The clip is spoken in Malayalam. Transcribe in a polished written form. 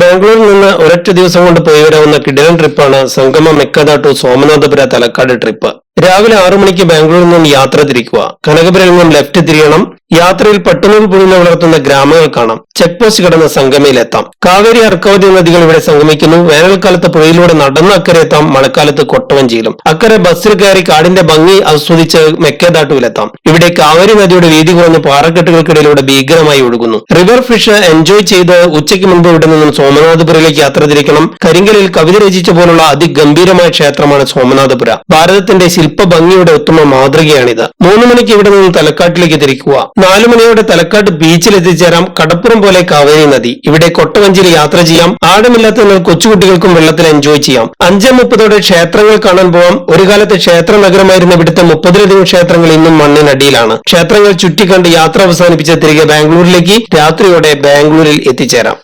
ബാംഗ്ലൂരിൽ നിന്ന് ഒരൊറ്റ ദിവസം കൊണ്ട് പോയി വരാവുന്ന കിടിലൻ ട്രിപ്പാണ് സംഗമ മെക്കദ ടു സോമനാഥപുര തലക്കാട് ട്രിപ്പ്. രാവിലെ 6 മണിക്ക് ബാംഗ്ലൂരിൽ നിന്നും യാത്ര തിരിക്കുക. കനകപുരയിൽ നിന്നും ലെഫ്റ്റ് തിരിയണം. യാത്രയിൽ പട്ടുനൂൽ പുഴുവിനെ വളർത്തുന്ന ഗ്രാമങ്ങൾ കാണാം. ചെക്ക് പോസ്റ്റ് കടന്ന് സംഗമയിലെത്താം. കാവേരി അർക്കാവതി നദികൾ ഇവിടെ സംഗമിക്കുന്നു. വേനൽക്കാലത്ത് പുഴയിലൂടെ നടന്ന് അക്കരെ എത്താം. മഴക്കാലത്ത് കൊട്ടവഞ്ചിയിലും. അക്കരെ ബസ്സിൽ കയറി കാടിന്റെ ഭംഗി ആസ്വദിച്ച് മെക്കേദാട്ടുവിലെത്താം. ഇവിടെ കാവേരി നദിയുടെ വീതി കുറഞ്ഞ പാറക്കെട്ടുകൾക്കിടയിലൂടെ ഭീകരമായി ഒഴുകുന്നു. റിവർ ഫിഷ് എൻജോയ് ചെയ്ത് ഉച്ചയ്ക്ക് മുൻപ് ഇവിടെ നിന്നും സോമനാഥപുരയിലേക്ക് യാത്ര തിരിക്കണം. കരിങ്കലിൽ കവിത രചിച്ച പോലുള്ള അതിഗംഭീരമായ ക്ഷേത്രമാണ് സോമനാഥപുര. ഭാരതത്തിന്റെ ശില്പ ഭംഗിയുടെ ഉത്തമ മാതൃകയാണിത്. 3 മണിക്ക് ഇവിടെ നിന്ന് തലക്കാട്ടിലേക്ക് തിരിക്കുക. 4 മണിയോടെ തലക്കാട്ട് ബീച്ചിൽ എത്തിച്ചേരാം. കടപ്പുറം പോലെ കാവേരി നദി. ഇവിടെ കൊട്ടവഞ്ചിയിൽ യാത്ര ചെയ്യാം. ആഴമില്ലാത്തതിനാൽ കൊച്ചുകുട്ടികൾക്കും വെള്ളത്തിൽ എൻജോയ് ചെയ്യാം. 5:30 ക്ഷേത്രങ്ങൾ കാണാൻ പോവാം. ഒരു കാലത്ത് ക്ഷേത്ര നഗരമായിരുന്ന ഇവിടുത്തെ 30-ലധികം ക്ഷേത്രങ്ങൾ ഇന്നും മണ്ണിനടിയിലാണ്. ക്ഷേത്രങ്ങൾ ചുറ്റിക്കണ്ട് യാത്ര അവസാനിപ്പിച്ച് തിരികെ ബാംഗ്ലൂരിലേക്ക് രാത്രിയോടെ ബാംഗ്ലൂരിൽ എത്തിച്ചേരാം.